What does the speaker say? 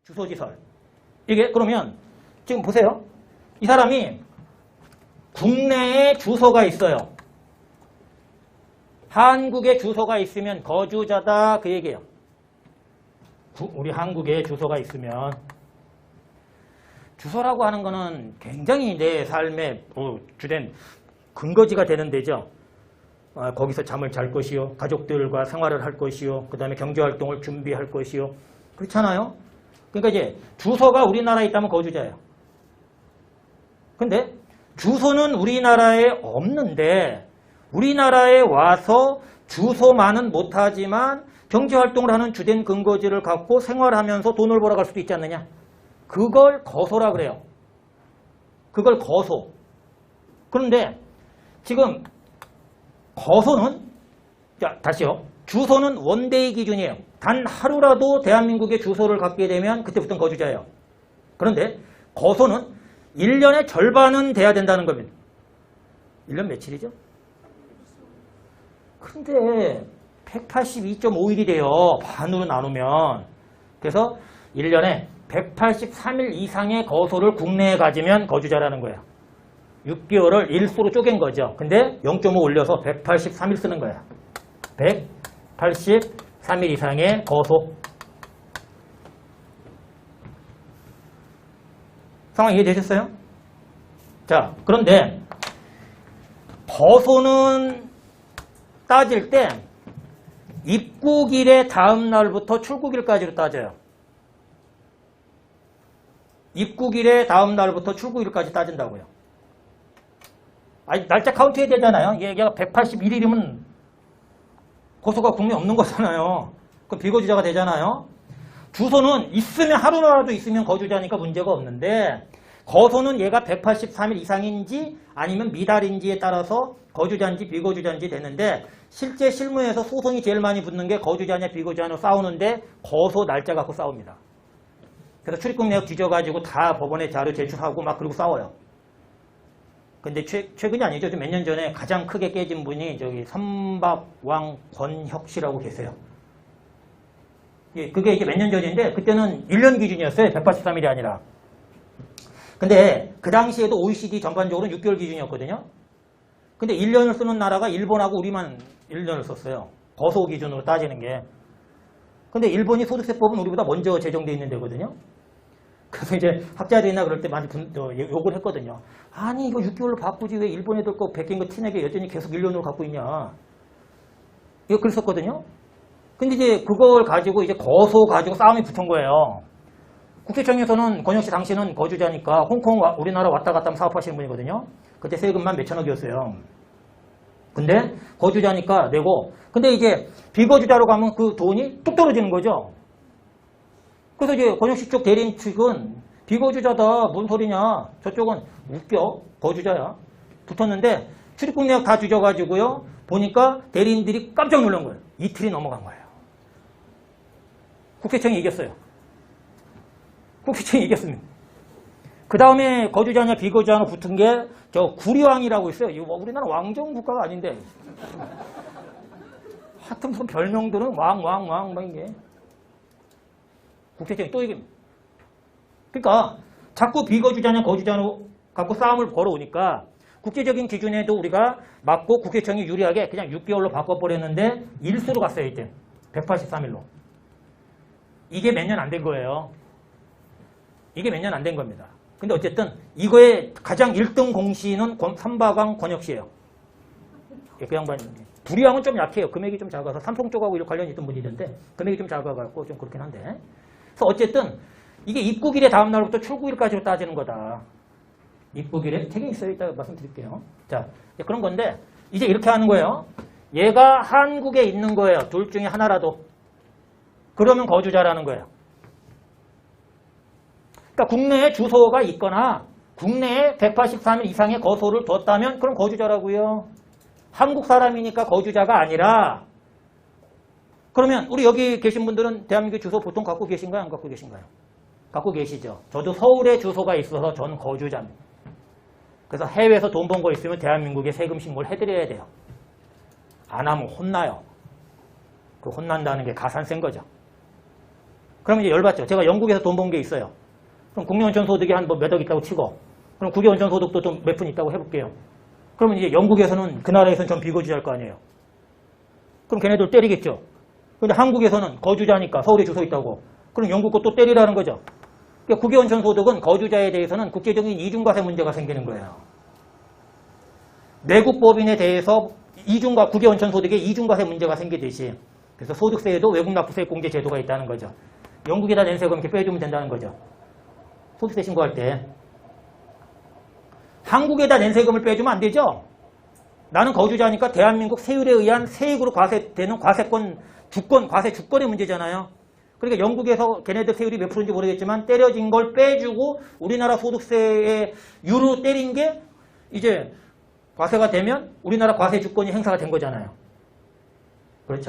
주소지설. 이게 그러면 지금 보세요. 이 사람이 국내에 주소가 있어요. 한국에 주소가 있으면 거주자다 그 얘기예요. 우리 한국에 주소가 있으면 주소라고 하는 거는 굉장히 내 삶의 주된 근거지가 되는 데죠. 거기서 잠을 잘 것이요. 가족들과 생활을 할 것이요. 그 다음에 경제활동을 준비할 것이요. 그렇잖아요. 그러니까 이제 주소가 우리나라에 있다면 거주자예요. 근데 주소는 우리나라에 없는데 우리나라에 와서 주소만은 못하지만 경제활동을 하는 주된 근거지를 갖고 생활하면서 돈을 벌어갈 수도 있지 않느냐. 그걸 거소라 그래요. 그걸 거소. 그런데 지금 거소는 자 다시요. 주소는 원데이 기준이에요. 단 하루라도 대한민국의 주소를 갖게 되면 그때부터는 거주자예요. 그런데 거소는 1년의 절반은 돼야 된다는 겁니다. 1년 며칠이죠? 근데 182.5일이 돼요. 반으로 나누면. 그래서 1년에 183일 이상의 거소를 국내에 가지면 거주자라는 거예요. 6개월을 일수로 쪼갠 거죠. 근데 0.5 올려서 183일 쓰는 거야. 183일 이상의 거소. 상황 이해되셨어요? 자, 그런데 거소는 따질 때 입국일의 다음 날부터 출국일까지로 따져요. 입국일의 다음 날부터 출국일까지 따진다고요. 아니, 날짜 카운트해야 되잖아요. 얘가 181일이면 거소가 국내에 없는 거잖아요. 그럼 비거주자가 되잖아요. 주소는 있으면 하루라도 있으면 거주자니까 문제가 없는데 거소는 얘가 183일 이상인지 아니면 미달인지에 따라서 거주자인지 비거주자인지 되는데 실제 실무에서 소송이 제일 많이 붙는 게 거주자냐 비거주자냐 싸우는데 거소 날짜 갖고 싸웁니다. 그래서 출입국 내역 뒤져가지고 다 법원에 자료 제출하고 막 그러고 싸워요. 근데 최근이 아니죠. 몇 년 전에 가장 크게 깨진 분이 저기 선박왕 권혁 씨라고 계세요. 예, 그게 이제 몇 년 전인데 그때는 1년 기준이었어요. 183일이 아니라. 근데 그 당시에도 OECD 전반적으로 6개월 기준이었거든요. 근데 1년을 쓰는 나라가 일본하고 우리만 1년을 썼어요. 거소 기준으로 따지는 게. 근데 일본이 소득세법은 우리보다 먼저 제정되어 있는 데거든요. 그래서 이제 학자들이나 그럴 때 많이 욕을 했거든요. 아니 이거 6개월로 바꾸지 왜 일본 애들 거 베낀 거 티내게 여전히 계속 1년으로 갖고 있냐. 이거 그랬었거든요. 근데 이제 그걸 가지고 이제 거소 가지고 싸움이 붙은 거예요. 국세청에서는 권혁 씨 당시는 거주자니까 홍콩 우리나라 왔다 갔다 하면 사업하시는 분이거든요. 그때 세금만 몇천억이었어요. 근데 거주자니까 내고 근데 이제 비거주자로 가면 그 돈이 뚝 떨어지는 거죠. 그래서 이제 권혁 씨 쪽 대리인 측은 비거주자다 뭔 소리냐 저쪽은 웃겨 거주자야 붙었는데 출입국 내역 다 뒤져가지고요 보니까 대리인들이 깜짝 놀란 거예요. 이틀이 넘어간 거예요. 국세청이 이겼어요. 국세청이 이겼습니다. 그 다음에 거주자냐 비거주자냐 붙은 게 저 구리왕이라고 있어요. 이거 우리나라 왕정 국가가 아닌데 하여튼 무슨 별명들은 왕 막 이게 국세청이 또 이깁니다. 그러니까 자꾸 비거주자냐 거주자냐 갖고 싸움을 벌어오니까 국제적인 기준에도 우리가 맞고 국세청이 유리하게 그냥 6개월로 바꿔버렸는데 일수로 갔어요. 이때 183일로. 이게 몇 년 안 된 거예요. 이게 몇 년 안 된 겁니다. 근데 어쨌든 이거의 가장 1등 공시는 선박왕 권혁 씨예요. 그 양반 불이왕은 좀 약해요. 금액이 좀 작아서 삼성 쪽하고 관련이 있던 분이던데 금액이 좀 작아갖고 좀 그렇긴 한데. 그래서 어쨌든 이게 입국일의 다음 날부터 출국일까지로 따지는 거다. 입국일에 책이 있어요. 이따 말씀드릴게요. 자, 그런 건데 이제 이렇게 하는 거예요. 얘가 한국에 있는 거예요. 둘 중에 하나라도. 그러면 거주자라는 거예요. 그러니까 국내에 주소가 있거나 국내에 183일 이상의 거소를 뒀다면 그럼 거주자라고요. 한국 사람이니까 거주자가 아니라 그러면 우리 여기 계신 분들은 대한민국 주소 보통 갖고 계신가요? 안 갖고 계신가요? 갖고 계시죠. 저도 서울에 주소가 있어서 저는 거주자입니다. 그래서 해외에서 돈 번 거 있으면 대한민국에 세금 신고를 해드려야 돼요. 안 하면 혼나요. 그 혼난다는 게 가산세인 거죠. 그러면 이제 열받죠. 제가 영국에서 돈 번 게 있어요. 그럼 국내원천 소득이 한 뭐 몇 억 있다고 치고, 그럼 국외원천 소득도 좀 몇 푼 있다고 해볼게요. 그러면 이제 영국에서는 그 나라에서는 전 비거주자일 거 아니에요. 그럼 걔네들 때리겠죠. 근데 한국에서는 거주자니까 서울에 주소 있다고. 그럼 영국 거 또 때리라는 거죠. 그러니까 국외원천 소득은 거주자에 대해서는 국제적인 이중과세 문제가 생기는 거예요. 내국 법인에 대해서 이중과 국외원천 소득에 이중과세 문제가 생기듯이, 그래서 소득세에도 외국 납부세 공제 제도가 있다는 거죠. 영국에다 낸 세금 이렇게 빼주면 된다는 거죠. 소득세 신고할 때. 한국에다 낸 세금을 빼주면 안 되죠. 나는 거주자니까 대한민국 세율에 의한 세액으로 과세되는 과세권, 주권, 과세 주권의 문제잖아요. 그러니까 영국에서 걔네들 세율이 몇 프로인지 모르겠지만 때려진 걸 빼주고 우리나라 소득세의 유로 때린 게 이제 과세가 되면 우리나라 과세 주권이 행사가 된 거잖아요.